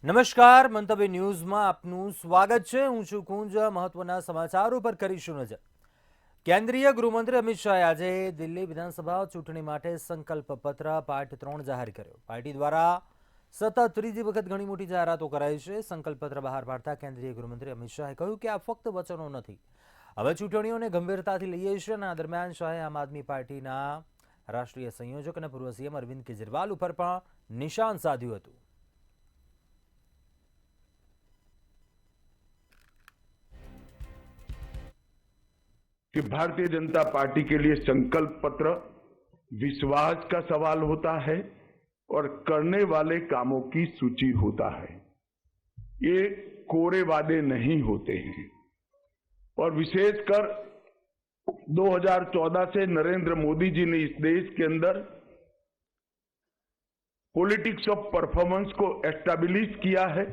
નમસ્કાર, મંતવ્ય ન્યૂઝમાં આપનું સ્વાગત છે. હું છું કુંજ. મહત્વના સમાચારો પર કરીશું નજર. કેન્દ્રીય ગૃહમંત્રી અમિત શાહે આજે દિલ્હી વિધાનસભા ચૂંટણી માટે સંકલ્પ પત્ર પાર્ટ 3 જાહેર કર્યો. પાર્ટી દ્વારા સતત ત્રીજી વખત ઘણી મોટી જાહેરાતો કરાઈ છે. સંકલ્પ પત્ર બહાર પાડતા કેન્દ્રીય ગૃહમંત્રી અમિત શાહે કહ્યું કે આ ફક્ત વચનો નથી, હવે ચૂંટણીઓને ગંભીરતાથી લઈએ છીએ. અને આ દરમિયાન શાહે આમ આદમી પાર્ટીના રાષ્ટ્રીય સંયોજક અને પૂર્વ સીએમ અરવિંદ કેજરીવાલ ઉપર પણ નિશાન સાધ્યું હતું. कि भारतीय जनता पार्टी के लिए संकल्प पत्र विश्वास का सवाल होता है और करने वाले कामों की सूची होता है। ये कोरे वादे नहीं होते हैं। और विशेषकर 2014 से नरेंद्र मोदी जी ने इस देश के अंदर पॉलिटिक्स ऑफ परफॉर्मेंस को एस्टैब्लिश किया है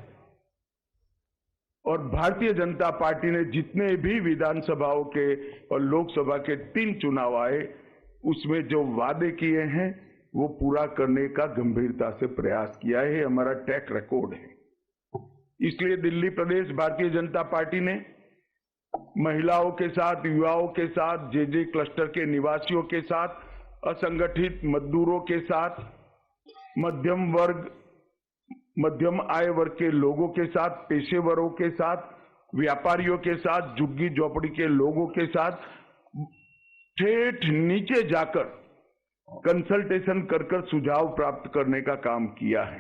और भारतीय जनता पार्टी ने जितने भी विधानसभाओं के और लोकसभा के 3 चुनाव आए उसमें जो वादे किए हैं वो पूरा करने का गंभीरता से प्रयास किया है। हमारा ट्रैक रिकॉर्ड है। इसलिए दिल्ली प्रदेश भारतीय जनता पार्टी ने महिलाओं के साथ, युवाओं के साथ, जे क्लस्टर के निवासियों के साथ, असंगठित मजदूरों के साथ, मध्यम आय वर्ग के लोगों के साथ, पेशेवरों के साथ, व्यापारियों के साथ, झुग्गी झोपड़ी के लोगों के साथ ठेठ नीचे जाकर कंसल्टेशन कर सुझाव प्राप्त करने का काम किया है।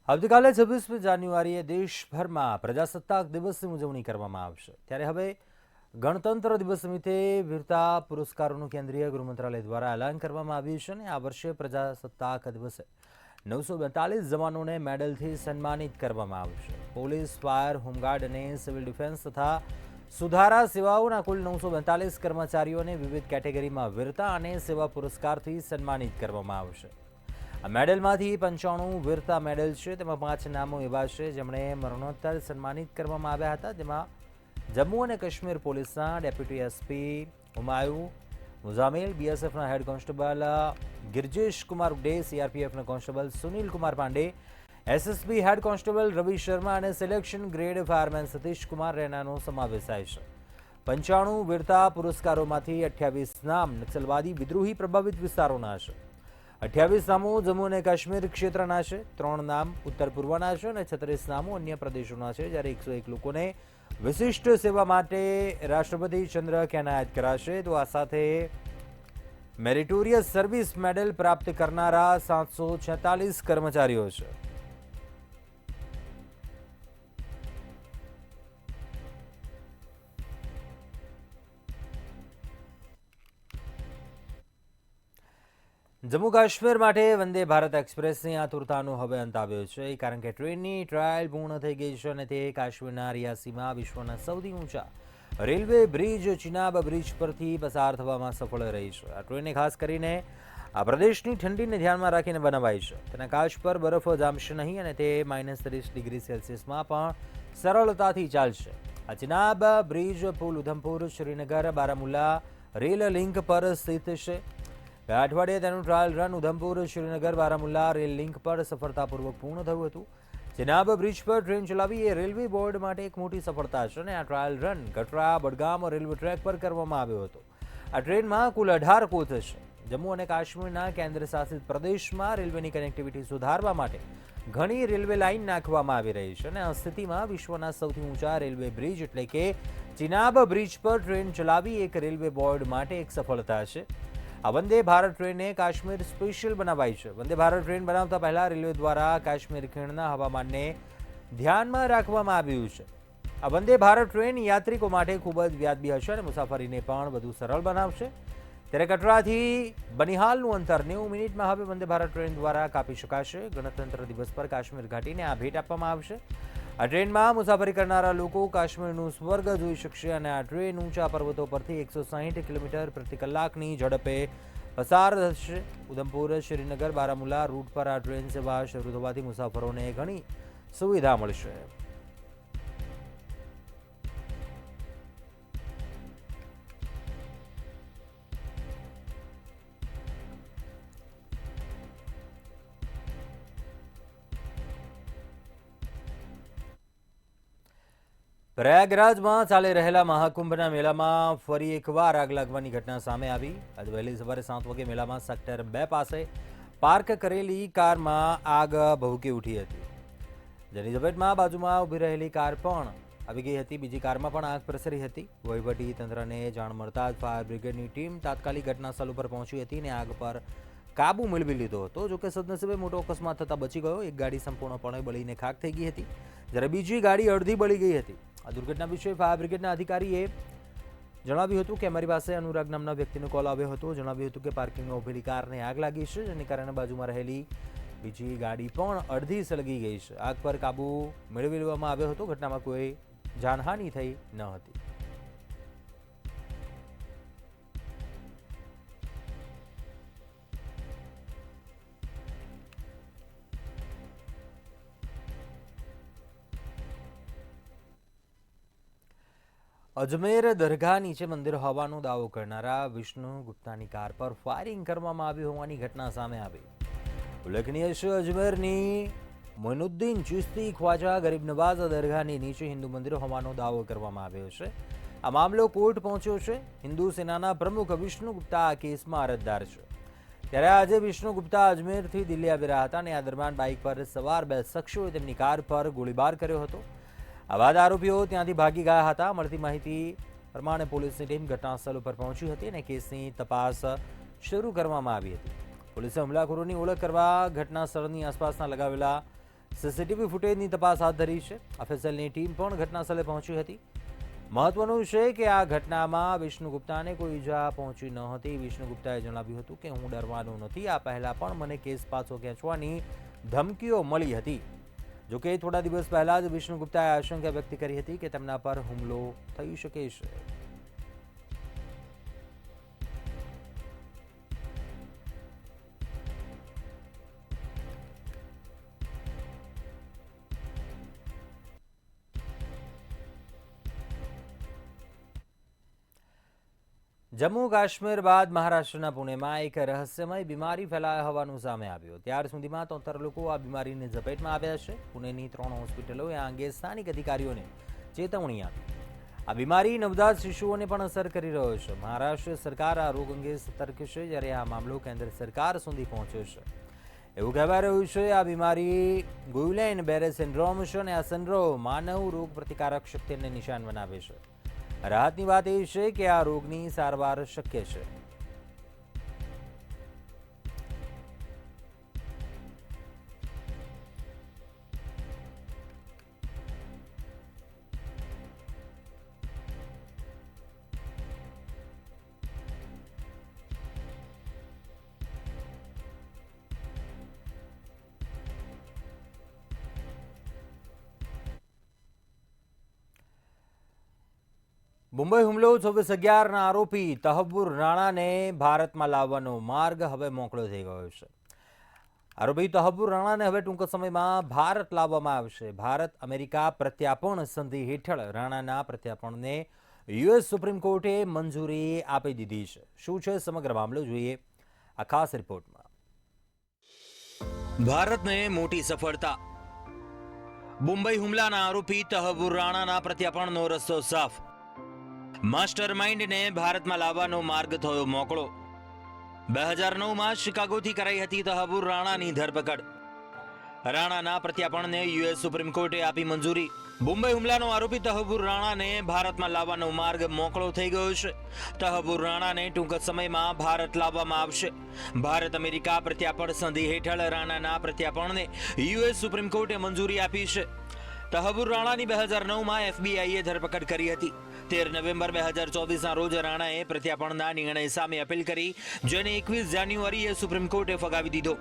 આવતીકાલે 26મી જાન્યુઆરીએ દેશભરમાં પ્રજાસત્તાક દિવસની ઉજવણી કરવામાં આવશે. ત્યારે હવે ગણતંત્ર દિવસ નિમિત્તે વીરતા પુરસ્કારોનું કેન્દ્રીય ગૃહ મંત્રાલય દ્વારા એલાન કરવામાં આવ્યું છે. અને આ વર્ષે પ્રજાસત્તાક દિવસે 942 જવાનોને મેડલથી સન્માનિત કરવામાં આવશે. પોલીસ, ફાયર, હોમગાર્ડ અને સિવિલ ડિફેન્સ તથા સુધારા સેવાઓના કુલ 942 કર્મચારીઓને વિવિધ કેટેગરીમાં વીરતા અને સેવા પુરસ્કારથી સન્માનિત કરવામાં આવશે. આ મેડલમાંથી 95 વીરતા મેડલ છે. તેમાં 5 નામો એવા છે જેમણે મરણોત્તર સન્માનિત કરવામાં આવ્યા હતા, જેમાં જમ્મુ અને કાશ્મીર પોલીસના ડેપ્યુટી એસપી હુમાયુ મુઝામિલ, બીએસએફના હેડ કોન્સ્ટેબલ ગિરજેશ કુમાર ઉડે, સીઆરપીએફના constable Sunil Kumar Pandey, SSB head constable Ravi Sharma અને selection grade fireman Satish Kumar રૈનાનો સમાવેશ થાય છે. 95 વીરતા પુરસ્કારોમાંથી 28 નામ નક્સલવાદી વિદ્રોહી પ્રભાવિત વિસ્તારોના છે, 28 નામો જમ્મુ અને કાશ્મીર ક્ષેત્રના છે, 3 નામ ઉત્તર પૂર્વના છે અને 36 નામો અન્ય પ્રદેશોના છે. જ્યારે 101 લોકોને વિશિષ્ટ સેવા માટે રાષ્ટ્રપતિ ચંદ્રક એનાયત કરાશે. તો આ સાથે મેરિટોરિયસ સર્વિસ મેડલ પ્રાપ્ત કરનારા 746 કર્મચારીઓ છે. જમ્મુ કાશ્મીર માટે વંદે ભારત એક્સપ્રેસની આતુરતાનો હવે અંત આવ્યો છે, કારણ કે ટ્રેનની ટ્રાયલ પૂર્ણ થઈ ગઈ છે અને તે કાશ્મીરના રિયાસીમાં વિશ્વના સૌથી ઊંચા રેલવે બ્રિજ ચિનાબ બ્રિજ પરથી પસાર થવામાં સફળ રહી છે. આ ટ્રેને ખાસ કરીને આ પ્રદેશની ઠંડીને ધ્યાનમાં રાખીને બનાવાઈ છે. તેના કાચ પર બરફ જામશે નહીં અને તે -30 ડિગ્રી સેલ્સિયસમાં પણ સરળતાથી ચાલશે. આ ચિનાબ બ્રિજ પુલ ઉધમપુર, શ્રીનગર, બારામુલ્લા રેલ લિંક પર સ્થિત છે. ગયા અઠવાડિયે તેનું trial run Udhampur, Srinagar, Baramulla rail link પર સફળતાપૂર્વક પૂર્ણ થયું હતું. ચિનાબ બ્રિજ પર ટ્રેન ચલાવવી એ રેલવે બોર્ડ માટે એક મોટી સફળતા છે અને આ trial run Katra Budgam railway track પર કરવામાં આવ્યો હતો. આ ટ્રેનમાં કુલ 18 કોચ છે. જમ્મુ અને કાશ્મીરના કેન્દ્રશાસિત પ્રદેશમાં રેલવેની કનેક્ટિવિટી સુધારવા માટે ઘણી રેલવે લાઇન નાખવામાં આવી રહી છે અને આ સ્થિતિમાં વિશ્વના સૌથી ઊંચા રેલવે બ્રિજ એટલે કે ચિનાબ બ્રિજ પર ટ્રેન ચલાવવી એક રેલવે બોર્ડ માટે એક સફળતા છે. આ વંદે ભારત ટ્રેનને કાશ્મીર સ્પેશિયલ બનાવાઈ છે. વંદે ભારત ટ્રેન બનાવતા પહેલા રેલવે દ્વારા કાશ્મીર ખીણના હવામાનને ધ્યાનમાં રાખવામાં આવ્યું છે. આ વંદે ભારત ટ્રેન યાત્રિકો માટે ખૂબ જ વ્યાજબી હશે અને મુસાફરીને પણ વધુ સરળ બનાવશે. ત્યારે કટરાથી બનિહાલનું અંતર 90 મિનિટમાં હવે વંદે ભારત ટ્રેન દ્વારા કાપી શકાશે. ગણતંત્ર દિવસ પર કાશ્મીર ઘાટીને આ ભેટ આપવામાં આવશે. આ ટ્રેનમાં મુસાફરી કરનારા લોકો કાશ્મીરનું સ્વર્ગ જોઈ શકશે અને આ ટ્રેન ઊંચા પર્વતો પરથી 160 કિલોમીટર પ્રતિ કલાકની ઝડપે પસાર થશે. ઉધમપુર, શ્રીનગર, બારામુલ્લા રૂટ પર આ ટ્રેન સેવા શરૂ થવાથી મુસાફરોને ઘણી સુવિધા મળશે. પ્રયાગરાજમાં ચાલી રહેલા મહાકુંભના મેળામાં ફરી એકવાર આગ લાગવાની ઘટના સામે આવી. આજે વહેલી સવારે 7 વાગે મેળામાં સેક્ટર 2 પાસે પાર્ક કરેલી કારમાં આગ ભભૂકી ઉઠી હતી, જેની ઝપેટમાં બાજુમાં ઊભી રહેલી કાર પણ આવી ગઈ હતી. બીજી કારમાં પણ આગ પ્રસરી હતી. વહીવટી તંત્રને જાણ મળતા જ ફાયર બ્રિગેડની ટીમ તાત્કાલિક ઘટનાસ્થળ ઉપર પહોંચી હતી અને આગ પર કાબુ મેળવી લીધો હતો. જોકે સદનસીબે મોટો અકસ્માત થતાં બચી ગયો. એક ગાડી સંપૂર્ણપણે બળીને ખાક થઈ ગઈ હતી, જ્યારે બીજી ગાડી અડધી બળી ગઈ હતી. આ દુર્ઘટના વિશે ફાયર બ્રિગેડના અધિકારીએ જણાવ્યું હતું કે અમારી પાસે અનુરાગ નામના વ્યક્તિનો કોલ આવ્યો હતો. જણાવ્યું હતું કે પાર્કિંગમાં ઉભેલી કારને આગ લાગી છે, જેને કારણે બાજુમાં રહેલી બીજી ગાડી પણ અડધી સળગી ગઈ છે. આગ પર કાબુ મેળવી લેવામાં આવ્યો હતો. ઘટનામાં કોઈ જાનહાનિ થઈ ન હતી. અજમેર દરગાહ નીચે મંદિર હોવાનો દાવો કરનારા વિષ્ણુ ગુપ્તાની કાર પર ફાયરિંગ કરવામાં આવ્યું હોવાની ઘટના સામે આવી. ઉલ્લેખનીય છે, અજમેરની મોઇનુદ્દીન ચિશ્તી ખ્વાજા ગરીબ નવાઝ દરગાહની નીચે હિન્દુ મંદિર હોવાનો દાવો કરવામાં આવ્યો છે. આ મામલો કોર્ટ પહોંચ્યો છે. હિન્દુ સેનાના પ્રમુખ વિષ્ણુ ગુપ્તા આ કેસમાં અરજદાર છે. ત્યારે આજે વિષ્ણુ ગુપ્તા અજમેરથી દિલ્હી આવી રહ્યા હતા અને આ દરમિયાન બાઇક પર સવાર બે શખ્સોએ તેમની કાર પર ગોળીબાર કર્યો હતો. આ બાદ આરોપીઓ ત્યાંથી ભાગી ગયા હતા. મળતી માહિતી પ્રમાણે પોલીસની ટીમ ઘટનાસ્થળ ઉપર પહોંચી હતી અને કેસની તપાસ શરૂ કરવામાં આવી હતી. પોલીસે હુમલાખોરોની ઓળખ કરવા ઘટનાસ્થળની આસપાસના લગાવેલા સીસીટીવી ફૂટેજની તપાસ હાથ ધરી છે. એફએસએલની ટીમ પણ ઘટનાસ્થળે પહોંચી હતી. મહત્વનું છે કે આ ઘટનામાં વિષ્ણુ ગુપ્તાને કોઈ ઈજા પહોંચી ન હતી. વિષ્ણુ ગુપ્તાએ જણાવ્યું હતું કે હું ડરવાનો નથી. આ પહેલા પણ મને કેસ પાછો ખેંચવાની ધમકીઓ મળી હતી. જોકે થોડા દિવસ પહેલા જ વિષ્ણુ ગુપ્તાએ આશંકા વ્યક્ત કરી હતી કે તેમના પર હુમલો થઈ શકે છે. જમ્મુ કાશ્મીર બાદ મહારાષ્ટ્રના પુણેમાં એક રહસ્યમય બીમારી ફેલાયા હોવાનું સામે આવ્યું. ત્યાર સુધીમાં 73 લોકો આ બીમારીની ઝપેટમાં આવ્યા છે. પુણેની 3 હોસ્પિટલોએ આ અંગે સ્થાનિક અધિકારીઓને ચેતવણી આપી. આ બીમારી નવજાત શિશુઓને પણ અસર કરી રહ્યો છે. મહારાષ્ટ્ર સરકાર આ રોગ અંગે સતર્ક છે, જ્યારે આ મામલો કેન્દ્ર સરકાર સુધી પહોંચ્યો છે. એવું કહેવાય રહ્યું છે આ બીમારી ગુઇલેન બેરે સિન્ડ્રોમ છે અને આ સિન્ડ્રોમ માનવ રોગ પ્રતિકારક શક્તિને નિશાન બનાવે છે. રાહતની વાત એ છે કે આ રોગની સારવાર શક્ય છે. મુંબઈ હુમલો 24/11ના આરોપી તહવ્વુર રાણાને ભારતમાં લાવવાનો માર્ગ હવે મોકળો થઈ ગયો છે. આરોપી તહવ્વુર રાણાને હવે ટૂંક સમયમાં ભારત લાવવામાં આવશે. ભારત અમેરિકા પ્રત્યાર્પણ સંધિ હેઠળ રાણાના પ્રત્યાર્પણને યુએસ સુપ્રીમ કોર્ટે મંજૂરી આપી દીધી છે. શું છે સમગ્ર મામલો, જોઈએ આ ખાસ રિપોર્ટમાં. ભારતને મોટી સફળતા. મુંબઈ હુમલાના આરોપી તહવ્વુર રાણાના પ્રત્યાર્પણનો રસ્તો સાફ. માસ્ટર માઇન્ડને ભારતમાં લાવવાનો માર્ગ થયો મોકળો. 2009માં શિકાગોથી કરાઈ હતી તહવ્વુર રાણાની ધરપકડ. રાણાના પ્રત્યાર્પણને યુએસ સુપ્રીમ કોર્ટે આપી મંજૂરી. મુંબઈ હુમલાનો આરોપી તહવ્વુર રાણાને ભારતમાં લાવવાનો માર્ગ મોકળો થઈ ગયો છે. તહવ્વુર રાણાને ટૂંક સમયમાં ભારત લાવવામાં આવશે. ભારત અમેરિકા પ્રત્યાર્પણ સંધિ હેઠળ રાણાના પ્રત્યાર્પણને યુએસ સુપ્રીમ કોર્ટે મંજૂરી આપી છે. તહવ્વુર રાણાની 2009માં એફબીઆઈએ ધરપકડ કરી હતી. 13 નવેમ્બર 2024ના રોજ રાણાએ પ્રત્યાર્પણના નિર્ણય સામે અપીલ કરી, જેને 21 જાન્યુઆરીએ સુપ્રીમ કોર્ટે ફગાવી દીધો.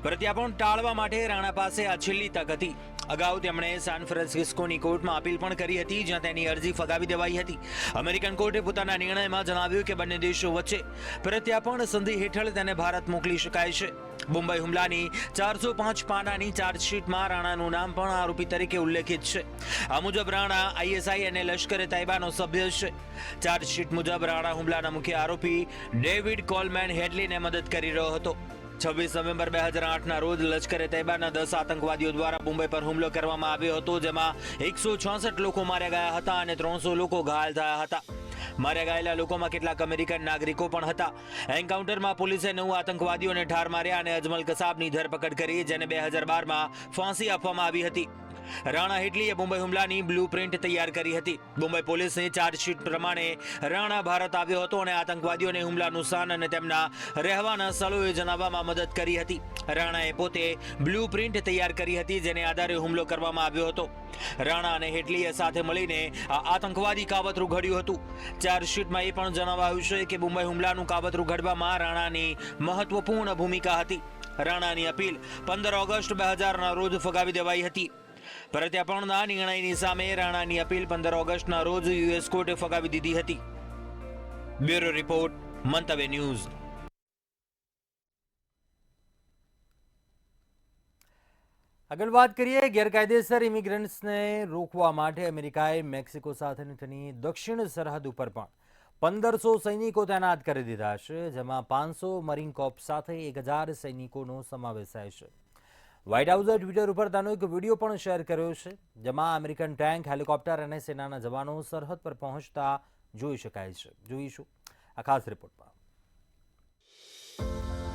પ્રત્યાર્પણ ટાળવા માટે રાણા પાસે આ છેલ્લી તક હતી. અગાઉ તેમણે સાન ફ્રાન્સિસ્કોની કોર્ટમાં અપીલ પણ કરી હતી, જ્યાં તેની અરજી ફગાવી દેવાઈ હતી. અમેરિકન કોર્ટે પોતાના નિર્ણયમાં જણાવ્યું કે બંને દેશો વચ્ચે પ્રત્યાર્પણ સંધિ હેઠળ તેને ભારત મોકલી શકાય છે. મુંબઈ હુમલાની 405 પાનાની ચાર્જશીટમાં રાણાનું નામ પણ આરોપી તરીકે ઉલ્લેખિત છે. આ મુજબ રાણા આઈએસઆઈ અને લશ્કરે તૈબાનો સભ્ય છે. ચાર્જશીટ મુજબ રાણા હુમલાના મુખ્ય આરોપી ડેવિડ કોલમેન હેડલીને મદદ કરી રહ્યો હતો. 26 નવેમ્બર 2008ના રોજ લશ્કરે તૈયબાના 10 આતંકવાદીઓ દ્વારા મુંબઈ પર હુમલો કરવામાં આવ્યો હતો, જેમાં 166 લોકો માર્યા ગયા હતા અને 300 લોકો ઘાયલ થયા હતા. માર્યા ગયેલા લોકોમાં કેટલાક અમેરિકન નાગરિકો પણ હતા. એન્કાઉન્ટરમાં પોલીસે 9 આતંકવાદીઓને ઠાર માર્યા અને અજમલ કસાબની ધરપકડ કરી, જેને 2012માં ફાંસી આપવામાં આવી હતી. રાણા હેડલીએ મુંબઈ હુમલાની બ્લુપ્રિન્ટ તૈયાર કરી હતી. મુંબઈ પોલીસની ચાર્જશીટ પ્રમાણે રાણા ભારત આવ્યો હતો અને આતંકવાદીઓને હુમલાનું સ્થાન અને તેમના રહેવાના સ્થળોએ જણાવવામાં મદદ કરી હતી. રાણાએ પોતે બ્લુપ્રિન્ટ તૈયાર કરી હતી, જેને આધારે હુમલો કરવામાં આવ્યો હતો. રાણા અને હેડલીએ સાથે મળીને આ આતંકવાદી કાવતરું ઘડ્યું હતું. ચાર્જશીટમાં એ પણ જણાવાયું છે કે મુંબઈ હુમલાનું કાવતરું ઘડવામાં રાણાની મહત્વપૂર્ણ ભૂમિકા હતી. રાણાની અપીલ 15 ઓગસ્ટ 2000ના રોજ ફગાવી દેવાઈ હતી. પ્રત્યાર્પણના નિર્ણયની સામે રાણાની અપીલ 15 ઓગસ્ટના રોજ યુએસ કોર્ટે ફગાવી દીધી હતી. બ્યુરો રિપોર્ટ, મંતવ્ય ન્યૂઝ. આગળ વાત કરીએ, ગેરકાયદેસર ઇમિગ્રન્ટ્સને રોકવા માટે અમેરિકાએ મેક્સિકો સાથેની તેની દક્ષિણ સરહદ ઉપર પણ 1500 સૈનિકો તૈનાત કરી દીધા છે, જેમાં 500 મરીન કોર્પ્સ સાથે 1000 સૈનિકોનો સમાવેશ થાય છે. વ્હાઇટ હાઉસે ટ્વિટર ઉપર તેનો એક વિડીયો પણ શેર કર્યો છે, જેમાં અમેરિકન ટેન્ક, હેલિકોપ્ટર અને સેનાના જવાનો સરહદ પર પહોંચતા જોઈ શકાય છે. જોઈશું આ ખાસ રિપોર્ટમાં.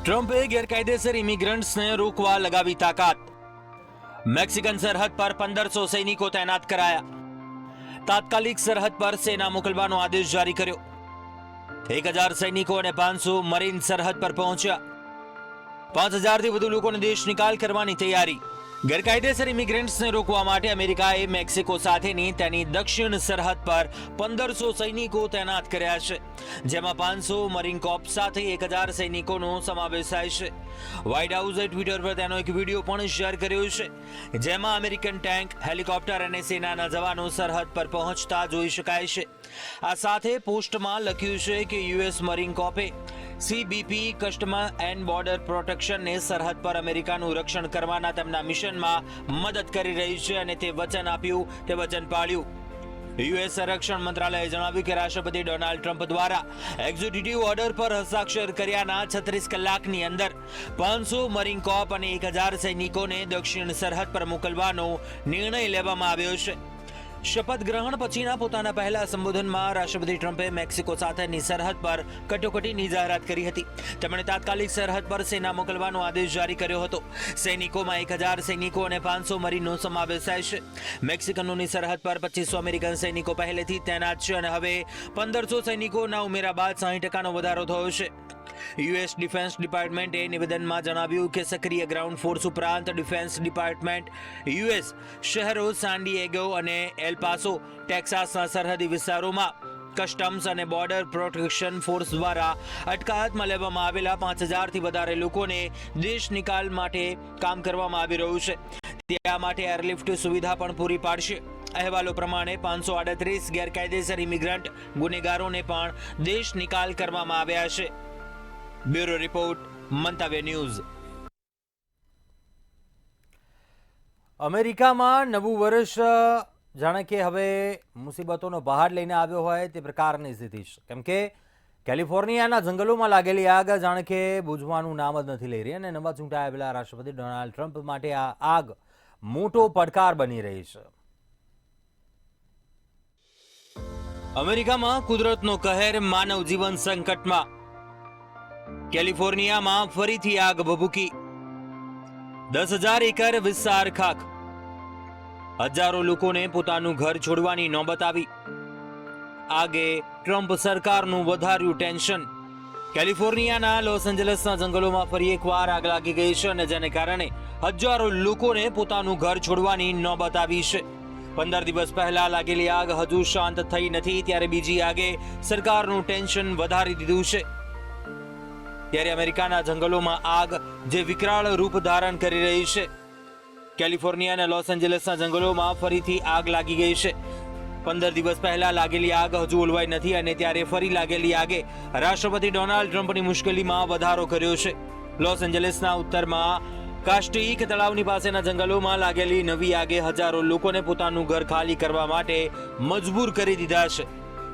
ટ્રમ્પે ગેરકાયદેસર ઇમિગ્રન્ટ્સને રોકવા લગાવી તાકાત. મેક્સિકન સરહદ પર 1500 સૈનિકો તૈનાત કરાયા. તાત્કાલિક સરહદ પર સેના મોકલવાનો આદેશ જારી કર્યો. 1000 સૈનિકો અને 500 મરીન સરહદ પર પહોંચ્યા. 5000થી વધુ લોકોને દેશ નિકાલ કરવાની તૈયારી. ગેરકાયદેસર ઇમિગ્રન્ટ્સને રોકવા માટે અમેરિકાએ મેક્સિકો સાથેની તેની દક્ષિણ સરહદ પર 1500 સૈનિકો તૈનાત કર્યા છે, જેમાં 500 મરીન કોર્પ્સ સાથે 1000 સૈનિકોનો સમાવેશ થાય છે. વ્હાઇટ હાઉસે ટ્વિટર પર તેનો એક વિડીયો પણ શેર કર્યો છે, જેમાં અમેરિકન ટેન્ક, હેલિકોપ્ટર અને સેનાના જવાનો સરહદ પર પહોંચતા જોઈ શકાય છે. આ સાથે પોસ્ટમાં લખ્યું છે કે યુએસ મરીન કોર્પે CBP કસ્ટમ એન્ડ બોર્ડર પ્રોટેક્શનને સરહદ પર અમેરિકાનું રક્ષણ કરવાના તેમના મિશનમાં મદદ કરી રહી છે અને તે વચન આપ્યું તે વચન પાળ્યું. યુએસ સંરક્ષણ મંત્રાલયે જણાવ્યું કે રાષ્ટ્રપતિ ડોનાલ્ડ ટ્રમ્પ દ્વારા એક્ઝિક્યુટિવ ઓર્ડર પર હસ્તાક્ષર કર્યાના 36 કલાકની અંદર 500 મરીન કોર્પ અને 1000 સૈનિકોને દક્ષિણ સરહદ પર મોકલવાનો નિર્ણય લેવામાં આવ્યો છે. શપથ ગ્રહણ પછીના પોતાના પહેલા સંબોધનમાં રાષ્ટ્રપતિ ટ્રમ્પે મેક્સિકો સાથેની સરહદ પર કટોકટીની જાહેરાત કરી હતી. તેમણે તાત્કાલિક સરહદ પર સેના મોકલવાનો આદેશ જારી કર્યો હતો. સૈનિકોમાં 1000 સૈનિકો અને 500 મરીનનો સમાવેશ થાય છે. મેક્સિકનોની સરહદ પર 2500 અમેરિકન સૈનિકો પહેલેથી તૈનાત છે અને હવે 1500 સૈનિકોના ઉમેરા બાદ 60% વધારો થયો છે. યુએસ ડિફેન્સ ડિપાર્ટમેન્ટે નિવેદનમાં જણાવ્યું કે સક્રિય ગ્રાઉન્ડ ફોર્સ ઉપરાંત ડિફેન્સ ડિપાર્ટમેન્ટ યુએસ શહેરો સાન ડિએગો અને એલ પાસો, ટેક્સાસના સરહદી વિસ્તારોમાં કસ્ટમ્સ અને બોર્ડર પ્રોટેક્શન ફોર્સ દ્વારા અટકાયતમાં લેવામાં આવેલા 5000થી વધારે લોકોને દેશ નિકાલ માટે કામ કરવામાં આવી રહ્યું છે. ત્યાં માટે એરલિફ્ટ સુવિધા પણ પૂરી પાડશે. અહેવાલો પ્રમાણે 538 ગેરકાયદેસર ઇમિગ્રન્ટ ગુનેગારોને પણ દેશ નિકાલ કરવામાં આવ્યા છે. બ્યુરો રિપોર્ટ, મંતવ્ય ન્યૂઝ. અમેરિકામાં નવું વર્ષ જાણે કે હવે મુસીબતોનો પહાડ લઈને આવ્યો હોય તે પ્રકારની સ્થિતિ છે, કેમ કે કેલિફોર્નિયાના જંગલોમાં લાગેલી આગ જાણે કે બુઝવાનું નામ જ નથી લઈ રહી અને નવા ચૂંટાયેલા રાષ્ટ્રપતિ ડોનાલ્ડ ટ્રમ્પ માટે આ આગ મોટો પડકાર બની રહી છે. અમેરિકામાં કુદરતનો કહેર, માનવ જીવન સંકટમાં. કેલિફોર્નિયામાં ફરીથી આગ ભભૂકી. 10,000 એકર વિસ્તાર ખાખ. હજારો લોકોને પોતાનું ઘર છોડવાની નોબત આવી. આગે ટ્રમ્પ સરકારનું વધાર્યું ટેન્શન. કેલિફોર્નિયાના લોસ એન્જલસના જંગલોમાં ફરી એકવાર આગ લાગી ગઈ છે અને જેને કારણે હજારો લોકોને પોતાનું ઘર છોડવાની નોબત આવી છે. 15 દિવસ પહેલા લાગેલી આગ હજુ શાંત થઈ નથી, ત્યારે બીજી આગે સરકારનું ટેન્શન વધારી દીધું છે. ત્યારે અમેરિકાના જંગલોમાં આગ જે વિકરાળ રૂપ ધારણ કરી રહી છે. કેલિફોર્નિયા અને લોસ એન્જલસના જંગલોમાં ફરીથી આગ લાગી ગઈ છે. 15 દિવસ પહેલા લાગેલી આગ હજુ ઓલવાઈ નથી અને ત્યારે ફરી લાગેલી આગે રાષ્ટ્રપતિ ડોનાલ્ડ ટ્રમ્પની મુશ્કેલીમાં વધારો કર્યો છે. લોસ એન્જલસના ઉત્તરમાં કાસ્ટીક તળાવની પાસેના જંગલોમાં લાગેલી નવી આગે હજારો લોકોને પોતાનું ઘર ખાલી કરવા માટે મજબૂર કરી દીધા છે.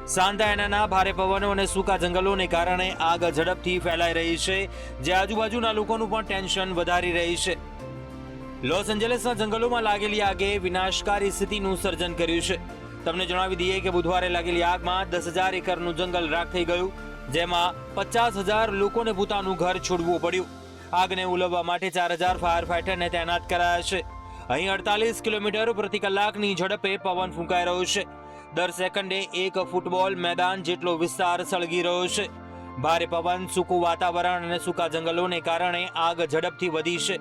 સાન્તા ભારે પવનો અને સૂકા જંગલોને કારણે આગ ઝડપથી ફેલાઈ રહી છે, જે આજુબાજુના લોકોનું પણ ટેન્શન વધારી રહી છે. લોસ એન્જલસના જંગલોમાં લાગેલી આગે વિનાશકારી સ્થિતિનું સર્જન કર્યું છે. તમને જણાવી દઈએ કે બુધવારે લાગેલી આગમાં 10,000 એકરનું જંગલ રાખ થઈ ગયું, જેમાં 50,000 લોકોને પોતાનું ઘર છોડવું પડ્યું. આગને ઉલવવા માટે 4,000 ફાયર ફાઈટરને તૈનાત કરાયા છે. અહીં 48 કિલોમીટર પ્રતિ કલાકની ઝડપે પવન ફૂંકાઈ રહ્યો છે. દર સેકન્ડે 1 ફૂટબોલ મેદાન જેટલો વિસ્તાર સળગી રહ્યો છે. ભારે પવન, સૂકું વાતાવરણ અને સૂકા જંગલોને કારણે આગ ઝડપથી વધી છે.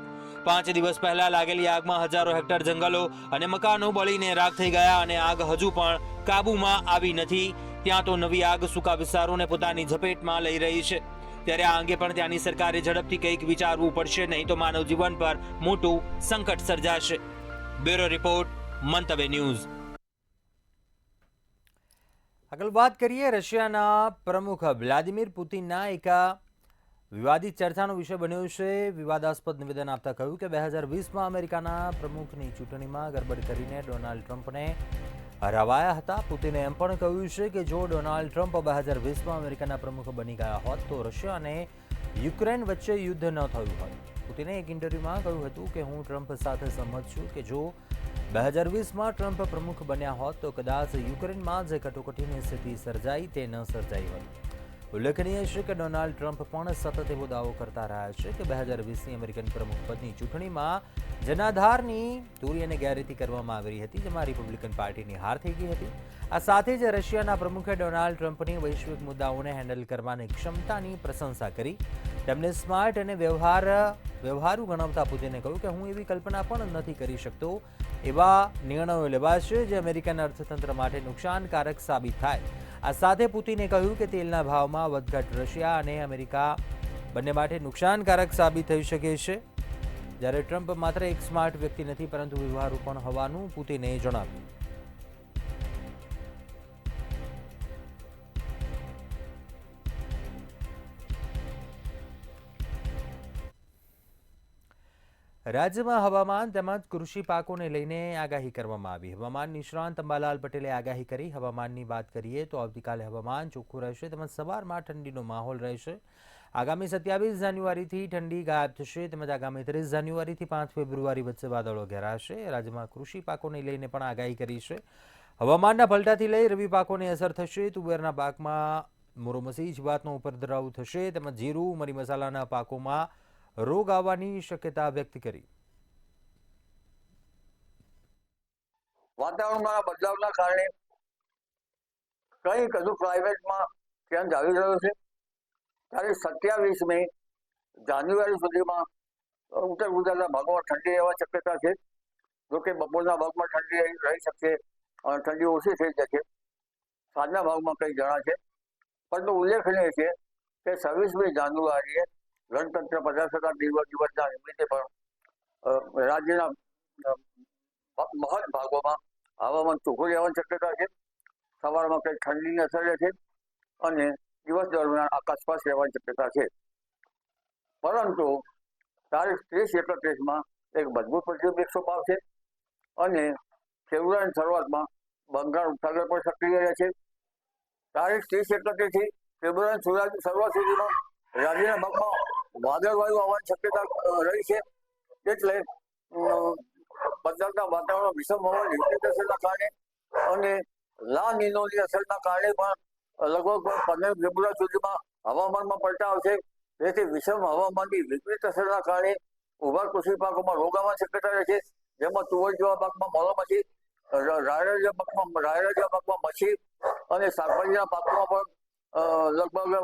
5 દિવસ પહેલા લાગેલી આગમાં હજારો હેક્ટર જંગલો અને મકાનો બળીને રાખ થઈ ગયા અને આગ હજુ પણ કાબૂમાં આવી નથી. ત્યાં તો નવી આગ સૂકા વિસ્તારોને પોતાની ઝપેટમાં લઈ રહી છે. ત્યારે આ અંગે પણ ત્યાંની સરકારે ઝડપથી કંઈક વિચારવું પડશે, નહીં તો માનવ જીવન પર મોટું સંકટ સર્જાશે. બ્યુરો રિપોર્ટ, મંતવ્ય ન્યૂઝ. આગળ વાત કરીએ રશિયાના પ્રમુખ વ્લાદિમીર પુતિનના એક વિવાદિત ચર્ચાનો વિષય બન્યો છે. વિવાદાસ્પદ નિવેદન આપતા કહ્યું કે 2020માં અમેરિકાના પ્રમુખની ચૂંટણીમાં ગડબડ કરીને ડોનાલ્ડ ટ્રમ્પને હરાવાયા હતા. પુતિને એમ પણ કહ્યું છે કે જો ડોનાલ્ડ ટ્રમ્પ 2020માં અમેરિકાના પ્રમુખ બની ગયા હોત તો રશિયા અને યુક્રેન વચ્ચે યુદ્ધ ન થયું હોત. પુતિને એક ઇન્ટરવ્યુમાં કહ્યું હતું કે હું ટ્રમ્પ સાથે સહમત છું કે જો 2020માં ટ્રમ્પ પ્રમુખ બન્યા હોત તો કદાચ યુક્રેનમાં જે કટોકટીની સ્થિતિ સર્જાઈ તે ન સર્જાઈ હોત. ઉલ્લેખનીય છે કે ડોનાલ્ડ ટ્રમ્પ પણ સતત એવો દાવો કરતા રહ્યા છે કે 2020ની અમેરિકન પ્રમુખ પદની ચૂંટણીમાં જનાધારની ચોરી અને ગેરરીતિ કરવામાં આવી હતી, જેમાં રિપબ્લિકન પાર્ટીની હાર થઈ ગઈ હતી. આ સાથે જ રશિયાના પ્રમુખે ડોનાલ્ડ ટ્રમ્પની વૈશ્વિક મુદ્દાઓને હેન્ડલ કરવાની ક્ષમતાની પ્રશંસા કરી. તેમને સ્માર્ટ અને વ્યવહારુ ગણાવતા પુતિને કહ્યું કે હું એવી કલ્પના પણ નથી કરી શકતો એવા નિર્ણયો લેવાશે જે અમેરિકન અર્થતંત્ર માટે નુકસાનકારક સાબિત થાય. આ સાથે પુતિને કહ્યું કે તેલના ભાવમાં વધઘટ રશિયા અને અમેરિકા બંને માટે નુકસાનકારક સાબિત થઈ શકે છે. જ્યારે ટ્રમ્પ માત્ર એક સ્માર્ટ વ્યક્તિ નથી પરંતુ વ્યવહારુ પણ હોવાનું પુતિને જણાવ્યું. રાજ્યમાં હવામાન તેમજ કૃષિ પાકોને લઈને આગાહી કરવામાં આવી. હવામાન નિષ્ણાંત અંબાલાલ પટેલે આગાહી કરી. હવામાનની વાત કરીએ તો આવતીકાલે હવામાન ચોખ્ખું રહેશે તેમજ સવારમાં ઠંડીનો માહોલ રહેશે. આગામી 27 જાન્યુઆરીથી ઠંડી ગાયબ થશે તેમજ આગામી 30 જાન્યુઆરીથી 5 ફેબ્રુઆરી વચ્ચે વાદળો ઘેરાશે. રાજ્યમાં કૃષિ પાકોને લઈને પણ આગાહી કરી છે. હવામાનના પલટાથી લઈ રવિ પાકોને અસર થશે. તુવેરના પાકમાં મોરોમસી જીવાતનો ઉપદ્રવ થશે તેમજ જીરું, મરી મસાલાના પાકોમાં રોગ આવવાની શક્યતા વ્યક્ત કરી. વાતાવરણમાં બદલાવના કારણે કંઈક હજુ ક્લાઇમેટમાં ચેન્જ આવી રહ્યો છે. ત્યારે 27 જાન્યુઆરી સુધીમાં ઉત્તર ગુજરાતના ભાગોમાં ઠંડી રહેવાની શક્યતા છે. જોકે બપોરના ભાગમાં ઠંડી રહી શકશે અને ઠંડી ઓછી થઈ જશે. સાંજના ભાગમાં કંઈ જણાશે. પરંતુ ઉલ્લેખનીય છે કે 26 જાન્યુઆરીએ ગણતંત્ર પ્રજાસત્તાક દિવસના નિમિત્તે પણ રાજ્યના મહદ ભાગોમાં હવામાન ચોખ્ખું રહેવાની શક્યતા છે. સવારમાં કંઈ ઠંડીની અસર રહેશે અને દિવસ દરમિયાન આકાશ સ્પષ્ટ રહેવાની શક્યતા છે. પરંતુ તારીખ 30-31માં એક મજબૂત પશ્ચિમ વિક્ષોભ આવશે અને ફેબ્રુઆરીની શરૂઆતમાં બંગાળ ઉપસાગર પર સક્રિય રહે છે. તારીખ 30-31થી ફેબ્રુઆરીની શરૂઆત સુધીમાં રાજ્યના ભાગમાં વાદળવાયુ આવવાની શક્યતા રહી છે. એટલે બદલાતા વાતાવરણ વિષમ હવાની વિપરીત અસરના કારણે અને લા નીનોની અસરના કારણે પણ લગભગ 15 ફેબ્રુઆરી સુધીમાં હવામાનમાં પલટા આવશે. તેથી વિષમ હવામાનની વિપરીત અસરના કારણે ઉભા કૃષિ પાકોમાં રોગ આવવાની શક્યતા રહે છે. જેમાં તુવર જેવા પાકમાં મોરોમસી, રાયડા જેવા પાકમાં મચ્છી અને શાકભાજીના પાકોમાં પણ લગભગ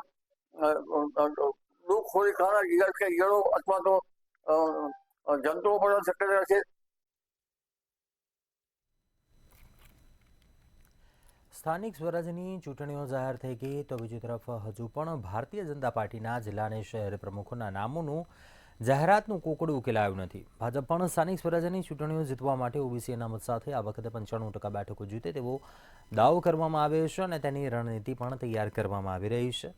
દુઃખખોરી ખાનાર ઈયળો અથવા તો જંતુઓ પણ શક્યતા રહેશે. સ્થાનિક સ્વરાજ્યની ચૂંટણીઓ જાહેર થઈ ગઈ તો બીજી તરફ હજુ પણ ભારતીય જનતા પાર્ટીના જિલ્લા અને શહેર પ્રમુખોના નામોનું જાહેરાતનું કોકડું ઉકેલાયું નથી. ભાજપ પણ સ્થાનિક સ્વરાજ્યની ચૂંટણીઓ જીતવા માટે ઓબીસી અનામત સાથે આ વખતે 95% બેઠકો જીતે તેવો દાવો કરવામાં આવ્યો છે અને તેની રણનીતિ પણ તૈયાર કરવામાં આવી રહી છે.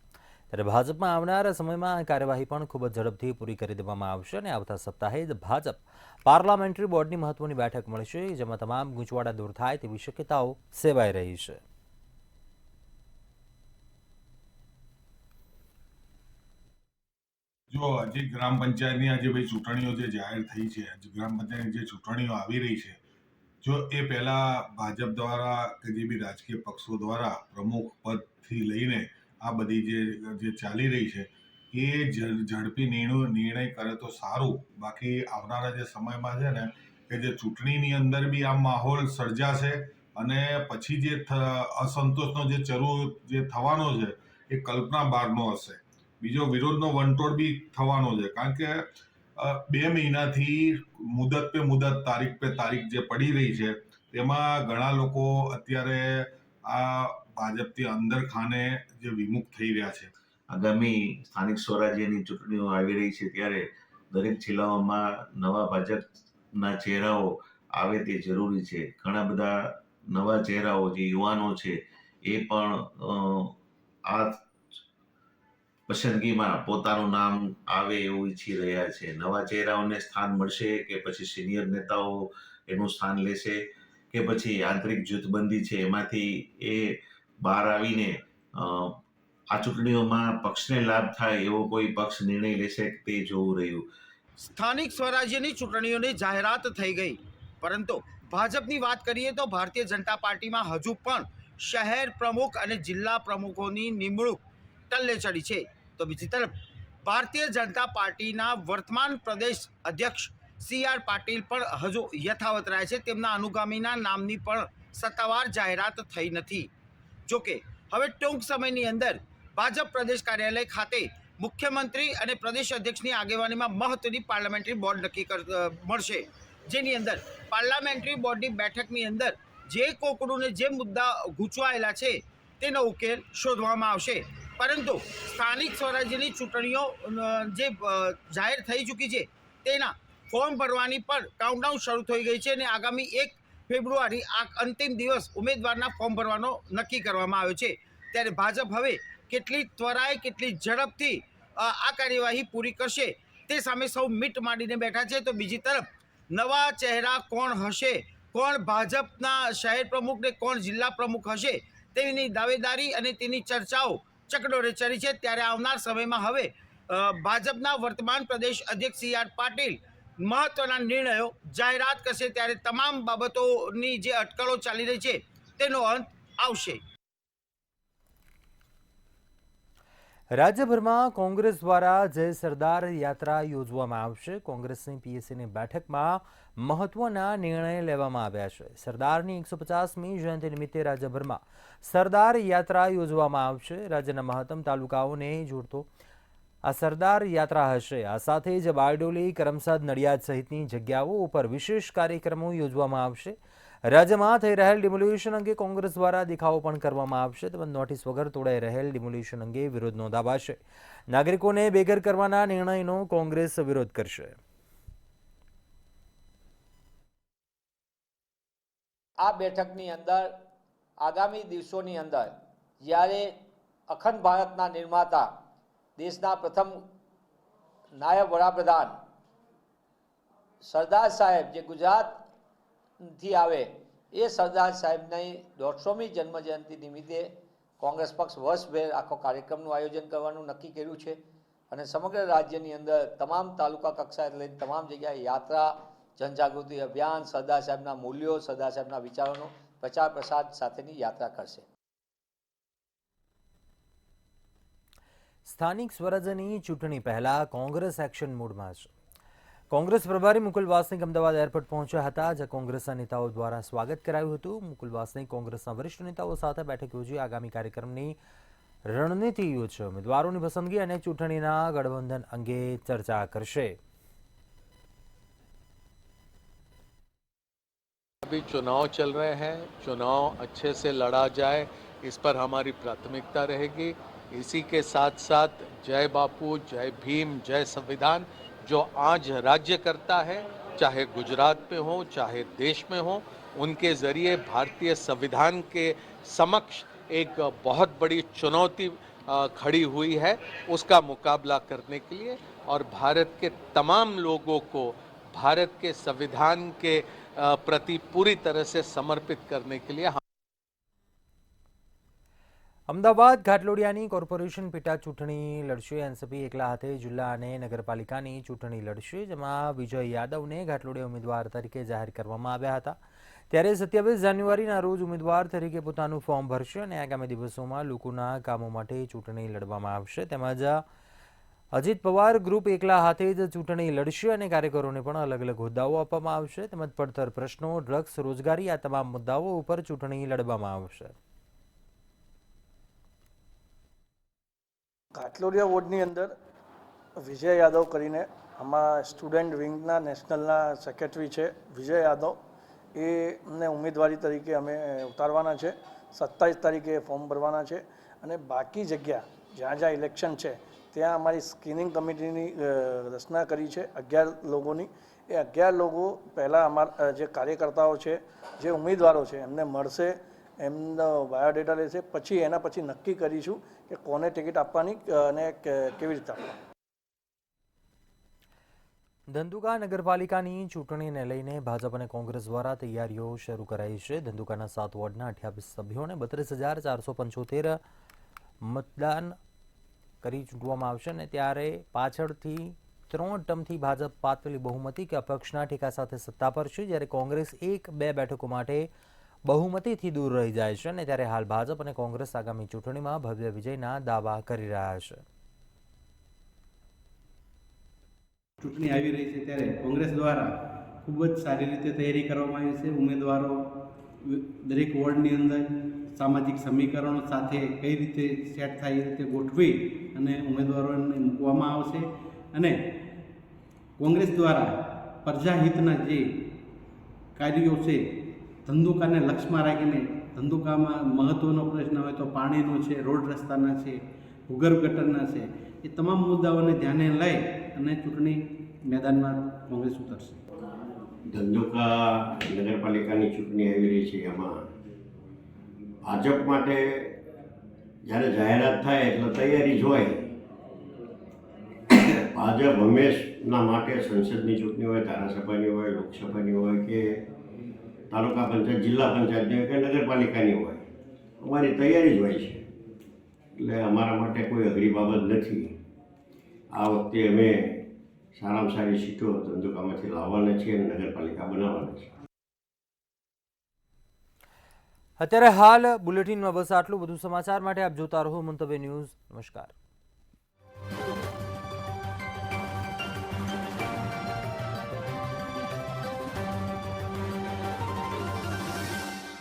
ત્યારે ભાજપમાં આવનારા સમયમાં કાર્યવાહી પણ ખૂબ જ ઝડપથી પૂરી કરી દેવામાં આવશે અને આવતા સપ્તાહે જ ભાજપ પાર્લામેન્ટરી બોર્ડની મહત્વની બેઠક મળશે, જેમાં તમામ ગૂંચવાડા દૂર થાય તેવી શક્યતાઓ સેવાઈ રહી છે. જો હજી ગ્રામ પંચાયતની આજે ભાઈ ચૂંટણીઓ જે જાહેર થઈ છે, ગ્રામ પંચાયતની જે ચૂંટણીઓ આવી રહી છે, જો એ પહેલા ભાજપ દ્વારા કે જે બી રાજકીય પક્ષો દ્વારા પ્રમુખ પદથી લઈને આ બધી જે ચાલી રહી છે એ ઝડપી નિર્ણય કરે તો સારું. બાકી આવનારા જે સમયમાં છે ને કે જે ચૂંટણીની અંદર બી આ માહોલ સર્જાશે અને પછી જે અસંતોષનો જે જે થવાનો છે એ કલ્પના બહારનો હશે. બીજો વિરોધનો વંટોળ બી થવાનો છે, કારણ કે 2 મહિનાથી મુદત પે મુદત તારીખ પે તારીખ જે પડી રહી છે તેમાં ઘણા લોકો અત્યારે આ ભાજપથી અંદર ખાને જે વિમુખ થઈ રહ્યા છે. આગામી સ્થાનિક સ્વરાજ્યની ચૂંટણીઓ આવી રહી છે ત્યારે દરેક જિલ્લાઓમાં નવા ભાજપના ચહેરાઓ આવે તે જરૂરી છે. ઘણા બધા નવા ચહેરાઓ જે યુવાનો છે એ પણ આ પસંદગીમાં પોતાનું નામ આવે એવું ઈચ્છી રહ્યા છે. નવા ચહેરાઓને સ્થાન મળશે કે પછી સિનિયર નેતાઓ એનું સ્થાન લેશે કે પછી આંતરિક જૂથબંધી છે એમાંથી એ બહાર આવીને આ ચૂંટણીઓમાં પક્ષને લાભ થાય એવો કોઈ પક્ષ નિર્ણય લેશે તે જોવું રહ્યું. સ્થાનિક સ્વરાજ્યની ચૂંટણીઓની જાહેરાત થઈ ગઈ, પરંતુ ભાજપની વાત કરીએ તો ભારતીય જનતા પાર્ટીમાં હજુ પણ શહેર પ્રમુખ અને જિલ્લા પ્રમુખોની નિમણૂક ટલ્લે ચડી છે. તો બીજી તરફ ભારતીય જનતા પાર્ટીના વર્તમાન પ્રદેશ અધ્યક્ષ CR પાટીલ પણ હજુ યથાવત રહ્યા છે. તેમના અનુગામીના નામની પણ સત્તાવાર જાહેરાત થઈ નથી. જોકે હવે ટૂંક સમયની અંદર ભાજપ પ્રદેશ કાર્યાલય ખાતે મુખ્યમંત્રી અને પ્રદેશ અધ્યક્ષની આગેવાનીમાં મહત્વની પાર્લામેન્ટરી બોર્ડ નક્કી મળશે, જેની અંદર પાર્લામેન્ટરી બોર્ડની બેઠકની અંદર જે કોકડું ને જે મુદ્દા ગૂંચવાયેલા છે તેનો ઉકેલ શોધવામાં આવશે. પરંતુ સ્થાનિક સ્વરાજ્યની ચૂંટણીઓ જે જાહેર થઈ ચૂકી છે તેના ફોર્મ ભરવાની પણ કાઉન્ટડાઉન શરૂ થઈ ગઈ છે અને આગામી 1 ફેબ્રુઆરી આ અંતિમ દિવસ ઉમેદવારના ફોર્મ ભરવાનો નક્કી કરવામાં આવ્યો છે. ત્યારે ભાજપ હવે કેટલી ત્વરાએ કેટલી ઝડપથી આ કાર્યવાહી પૂરી કરશે તે સામે સૌ મીટ માંડીને બેઠા છે. તો બીજી તરફ નવા ચહેરા કોણ હશે, કોણ ભાજપના શહેર પ્રમુખ ને કોણ જિલ્લા પ્રમુખ હશે તેની દાવેદારી અને તેની ચર્ચાઓ ચકડોળે ચડી છે. ત્યારે આવનાર સમયમાં હવે ભાજપના વર્તમાન પ્રદેશ અધ્યક્ષ CR પાટીલ મહત્વના નિર્ણયો જાહેરાત કરશે, ત્યારે તમામ બાબતોની જે અટકળો ચાલી રહી છે તેનો અંત આવશે. રાજ્યભરમાં કોંગ્રેસ દ્વારા જય સરદાર યાત્રા યોજવામાં આવશે. કોંગ્રેસની PACની બેઠકમાં મહત્વના નિર્ણય લેવામાં આવ્યા છે. સરદારની 150મી જયંતિ નિમિત્તે રાજ્યભરમાં સરદાર યાત્રા યોજવામાં આવશે. રાજ્યના મહત્તમ તાલુકાઓને જોડતો આ સરદાર યાત્રા હશે. આ સાથે જ બારડોલી, કરમસદ, નડિયાદ સહિતની જગ્યાઓ ઉપર વિશેષ કાર્યક્રમો યોજવામાં આવશે. રાજ્યમાં થઈ રહેલ ડિમોલિશન અંગે કોંગ્રેસ દ્વારા દેખાવો પણ કરવામાં આવશે, તેમજ નોટિસ વગર તોડાઈ રહેલ ડિમોલિશન અંગે વિરોધ નોંધાવાશે. નાગરિકોને બેઘર કરવાના નિર્ણયનો કોંગ્રેસ વિરોધ કરશે. આ બેઠકની અંદર આગામી દિવસોની અંદર જ્યારે અખંડ ભારતના નિર્માતા દેશના પ્રથમ નાયબ વડાપ્રધાન સરદાર સાહેબ જે ગુજરાતથી આવે એ સરદાર સાહેબની 150મી જન્મજયંતિ નિમિત્તે કોંગ્રેસ પક્ષ વર્ષભેર આખો કાર્યક્રમનું આયોજન કરવાનું નક્કી કર્યું છે અને સમગ્ર રાજ્યની અંદર તમામ તાલુકા કક્ષાએ લઈને તમામ જગ્યાએ યાત્રા, જનજાગૃતિ અભિયાન, સરદાર સાહેબના મૂલ્યો, સરદાર સાહેબના વિચારોનો પ્રચાર પ્રસાર સાથેની યાત્રા કરશે. સ્થાનિક સ્વરાજ્યની ચૂંટણી પહેલા કોંગ્રેસ એક્શન મોડમાં છે. કોંગ્રેસ પ્રભારી મુકુલ વાસનિક અમદાવાદ એરપોર્ટ પહોંચ્યા હતા, જ્યાં કોંગ્રેસના નેતાઓ દ્વારા સ્વાગત કરાયું હતું. મુકુલ વાસનિક કોંગ્રેસના વરિષ્ઠ નેતાઓ સાથે બેઠક યોજી આગામી કાર્યક્રમની રણનીતિ યોજશે. ઉમેદવારોની પસંદગી અને ચૂંટણીના ગઠબંધન અંગે ચર્ચા કરશે. अभी चुनाव चल रहे हैं, चुनाव अच्छे से लड़ा जाए इस पर हमारी प्राथमिकता रहेगी. इसी के साथ साथ जय बापू, जय भीम, जय संविधान जो आज राज्य करता है, चाहे गुजरात में हो चाहे देश में हो, उनके ज़रिए भारतीय संविधान के समक्ष एक बहुत बड़ी चुनौती खड़ी हुई है. उसका मुकाबला करने के लिए और भारत के तमाम लोगों को भारत के संविधान के प्रति पूरी तरह से समर्पित करने के लिए અમદાવાદ ઘાટલોડિયાની કોર્પોરેશન પેટા ચૂંટણી લડશે. એનસીપી એકલા હાથે જિલ્લા અને નગરપાલિકાની ચૂંટણી લડશે, જેમાં વિજય યાદવને ઘાટલોડિયા ઉમેદવાર તરીકે જાહેર કરવામાં આવ્યા હતા. ત્યારે 27 જાન્યુઆરીના રોજ ઉમેદવાર તરીકે પોતાનું ફોર્મ ભરશે અને આગામી દિવસોમાં લોકોના કામો માટે ચૂંટણી લડવામાં આવશે. તેમજ અજીત પવાર ગ્રુપ એકલા હાથે જ ચૂંટણી લડશે અને કાર્યકરોને પણ અલગ અલગ હોદ્દાઓ આપવામાં આવશે. તેમજ પડતર પ્રશ્નો, ડ્રગ્સ, રોજગારી, આ તમામ મુદ્દાઓ ઉપર ચૂંટણી લડવામાં આવશે. ઘાટલોડિયા વોર્ડની અંદર વિજય યાદવ કરીને આમાં સ્ટુડન્ટ વિંગના નેશનલના સેક્રેટરી છે વિજય યાદવ, એમને ઉમેદવારી તરીકે અમે ઉતારવાના છે. 27 તારીખે ફોર્મ ભરવાના છે અને બાકી જગ્યા જ્યાં જ્યાં ઇલેક્શન છે ત્યાં અમારી સ્ક્રીનિંગ કમિટીની રચના કરી છે 11 લોકોની. એ 11 લોકો પહેલાં અમારા જે કાર્યકર્તાઓ છે, જે ઉમેદવારો છે એમને મળશે, એમનો બાયોડેટા લેશે, પછી એના પછી નક્કી કરીશું કે કોને ટિકિટ આપવાની અને કેવી રીતે આપવાની. ધંધુકા નગરપાલિકાની ચૂંટણીને લઈને ભાજપ અને કોંગ્રેસ દ્વારા તૈયારીઓ શરૂ કરાઈ છે. ધંધુકાના 7 વોર્ડના 28 સભ્યોને 32,475 મતદાન કરી ચૂંટવામાં આવશે અને ત્યારે પાછળથી 3 ટર્મથી ભાજપ પાતળી બહુમતી કે અપક્ષના ટેકા સાથે સત્તા પર છે, જ્યારે કોંગ્રેસ 1-2 બેઠકો માટે બહુમતીથી દૂર રહી જાય છે અને ત્યારે હાલ ભાજપ અને કોંગ્રેસ આગામી ચૂંટણીમાં ભવ્ય વિજયના દાવા કરી રહ્યા છે. ચૂંટણી આવી રહી છે ત્યારે કોંગ્રેસ દ્વારા ખૂબ જ સારી રીતે તૈયારી કરવામાં આવી છે. ઉમેદવારો દરેક વોર્ડની અંદર સામાજિક સમીકરણો સાથે કઈ રીતે સેટ થાય એ રીતે ગોઠવી અને ઉમેદવારોને મૂકવામાં આવશે અને કોંગ્રેસ દ્વારા પ્રજાહિતના જે કાર્યો છે ધંધુકાને લક્ષ્યમાં રાખીને, ધંધુકામાં મહત્ત્વનો પ્રશ્ન હોય તો પાણીનો છે, રોડ રસ્તાના છે, ભૂગર્ભ ગટરના છે, એ તમામ મુદ્દાઓને ધ્યાને લઈ અને ચૂંટણી મેદાનમાં કોંગ્રેસ ઉતરશે. ધંધુકા નગરપાલિકાની ચૂંટણી આવી રહી છે, એમાં ભાજપ માટે જ્યારે જાહેરાત થાય એટલે તૈયારી જ હોય. ભાજપ હંમેશના માટે સંસદની ચૂંટણી હોય, ધારાસભાની હોય, લોકસભાની હોય કે તાલુકા પંચાયત, જિલ્લા પંચાયતની હોય કે નગરપાલિકાની હોય, અમારી તૈયારી જ હોય છે. એટલે અમારા માટે કોઈ અઘરી બાબત નથી. આ વખતે અમે સારામાં સારી સીટો ધંધુકામાંથી લાવવાના છીએ અને નગરપાલિકા બનાવવાના છે. અત્યારે હાલ બુલેટિનમાં બસ આટલું. બધું સમાચાર માટે આપ જોતા રહો મંતવ્ય ન્યૂઝ. નમસ્કાર.